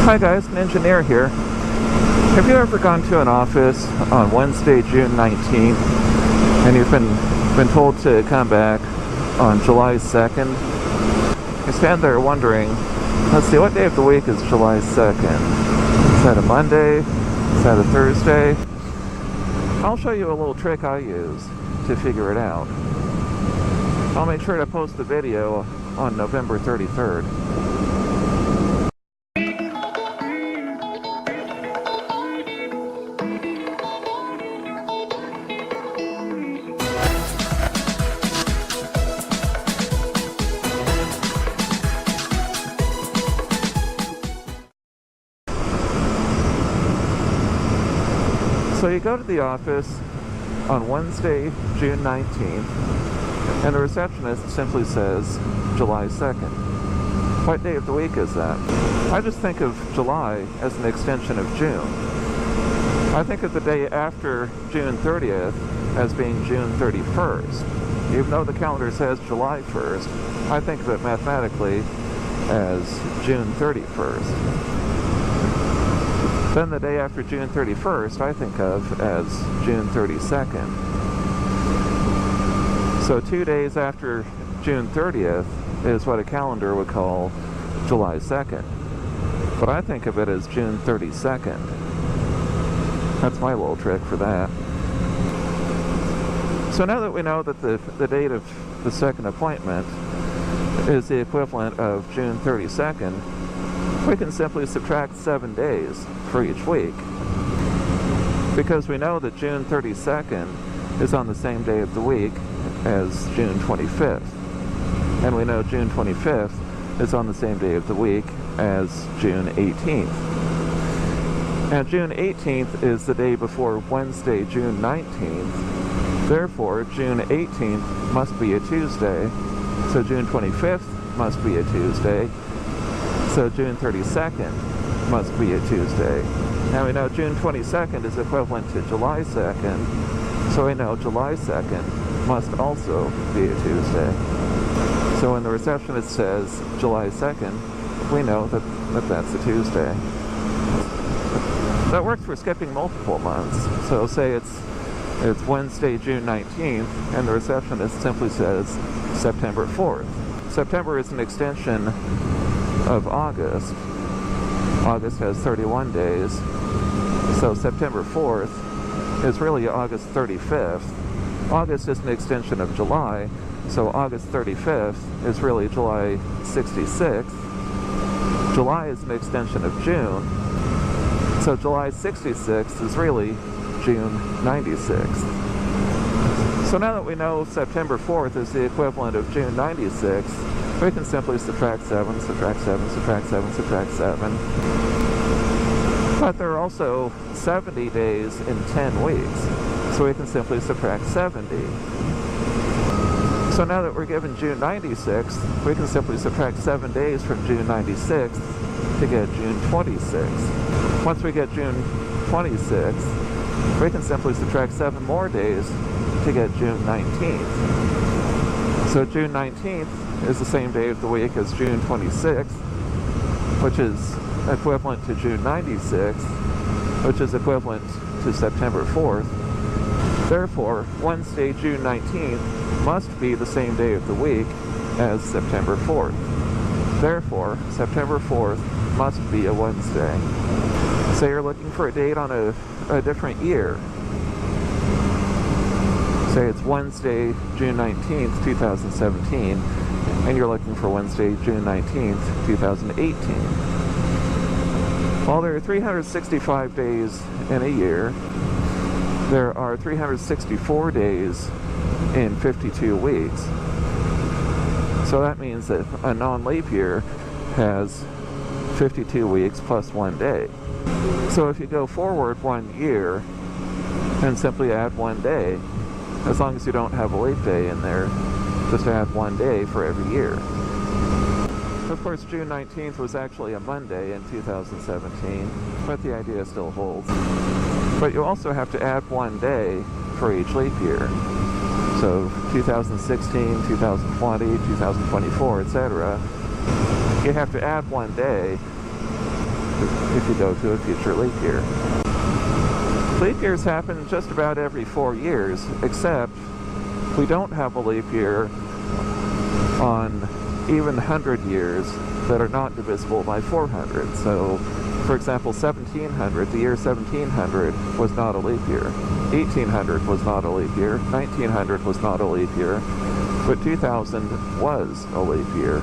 Hi guys, an engineer here. Have you ever gone to an office on Wednesday, June 19th, and you've been told to come back on July 2nd? You stand there wondering, let's see, what day of the week is July 2nd? Is that a Monday? Is that a Thursday? I'll show you a little trick I use to figure it out. I'll make sure to post the video on November 33rd. So you go to the office on Wednesday, June 19th, and the receptionist simply says July 2nd. What day of the week is that? I just think of July as an extension of June. I think of the day after June 30th as being June 31st. Even though the calendar says July 1st, I think of it mathematically as June 31st. Then the day after June 31st, I think of as June 32nd. So 2 days after June 30th is what a calendar would call July 2nd. But I think of it as June 32nd. That's my little trick for that. So now that we know that the date of the second appointment is the equivalent of June 32nd, we can simply subtract 7 days for each week. Because we know that June 32nd is on the same day of the week as June 25th. And we know June 25th is on the same day of the week as June 18th. And June 18th is the day before Wednesday, June 19th. Therefore, June 18th must be a Tuesday. So June 25th must be a Tuesday. So June 32nd must be a Tuesday. Now we know June 22nd is equivalent to July 2nd, so we know July 2nd must also be a Tuesday. So when the receptionist says July 2nd, we know that that's a Tuesday. That works for skipping multiple months. So say it's Wednesday, June 19th, and the receptionist simply says September 4th. September is an extension of August. August has 31 days, so September 4th is really August 35th. August is an extension of July, so August 35th is really July 66th. July is an extension of June, so July 66th is really June 96th. So now that we know September 4th is the equivalent of June 96th, we can simply subtract 7, subtract 7, subtract 7, subtract 7. But there are also 70 days in 10 weeks, so we can simply subtract 70. So now that we're given June 96th, we can simply subtract 7 days from June 96th to get June 26th. Once we get June 26th, we can simply subtract 7 more days to get June 19th. So June 19th is the same day of the week as June 26th, which is equivalent to June 96th, which is equivalent to September 4th. Therefore, Wednesday, June 19th must be the same day of the week as September 4th. Therefore, September 4th must be a Wednesday. Say you're looking for a date on a different year. Say it's Wednesday, June 19th, 2017, and you're looking for Wednesday, June 19th, 2018. While there are 365 days in a year, there are 364 days in 52 weeks. So that means that a non-leap year has 52 weeks plus 1 day. So if you go forward 1 year and simply add 1 day, as long as you don't have a leap day in there, just add 1 day for every year. Of course, June 19th was actually a Monday in 2017, but the idea still holds. But you also have to add 1 day for each leap year. So 2016, 2020, 2024, etc. You have to add 1 day if you go to a future leap year. Leap years happen just about every 4 years, except we don't have a leap year on even 100 years that are not divisible by 400. So, for example, 1700, the year 1700 was not a leap year. 1800 was not a leap year. 1900 was not a leap year. But 2000 was a leap year.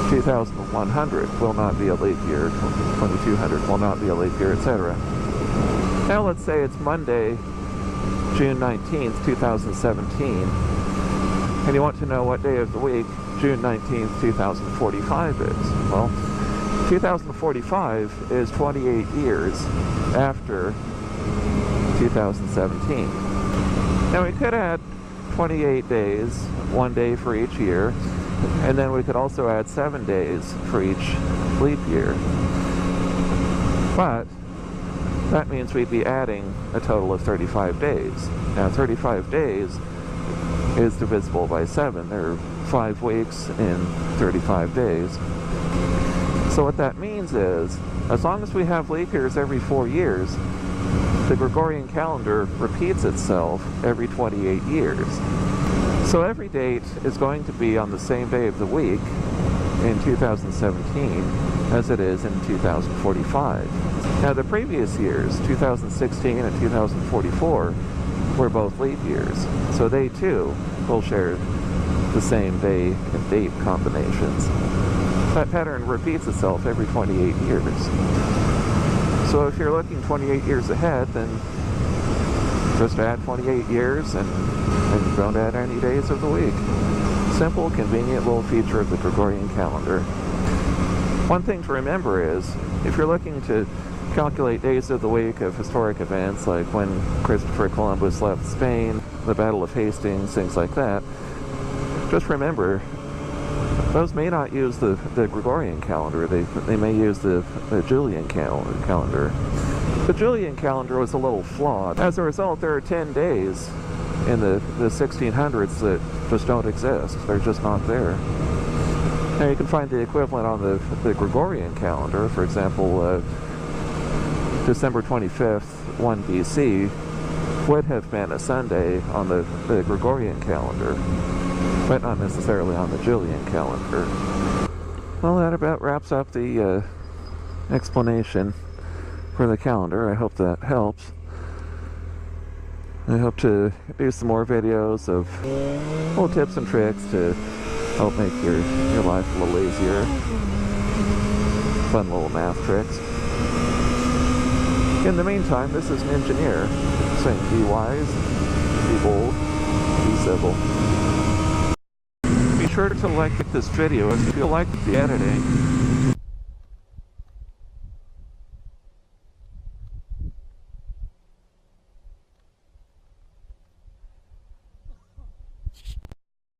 2100 will not be a leap year. 2200 will not be a leap year, etc. Now let's say it's Monday, June 19th, 2017, and you want to know what day of the week June 19th, 2045 is. Well, 2045 is 28 years after 2017. Now we could add 28 days, 1 day for each year, and then we could also add 7 days for each leap year. But that means we'd be adding a total of 35 days. Now 35 days is divisible by 7. There are 5 weeks in 35 days. So what that means is, as long as we have leap years every 4 years, the Gregorian calendar repeats itself every 28 years. So every date is going to be on the same day of the week in 2017 as it is in 2045. Now the previous years, 2016 and 2044, were both leap years, so they too will share the same day and date combinations. That pattern repeats itself every 28 years. So if you're looking 28 years ahead, then just add 28 years and don't add any days of the week. Simple, convenient little feature of the Gregorian calendar. One thing to remember is, if you're looking to calculate days of the week of historic events like when Christopher Columbus left Spain, the Battle of Hastings, things like that, just remember, those may not use the Gregorian calendar. They may use the Julian calendar. The Julian calendar was a little flawed. As a result, there are 10 days in the 1600s that just don't exist. They're just not there. Now you can find the equivalent on the Gregorian calendar. For example, December 25th, 1 BC would have been a Sunday on the Gregorian calendar, but not necessarily on the Julian calendar. Well, that about wraps up the explanation for the calendar. I hope that helps. I hope to do some more videos of little tips and tricks to help make your life a little easier. Fun little math tricks. In the meantime, this is an engineer saying be wise, be bold, be civil. Be sure to like this video if you like the editing.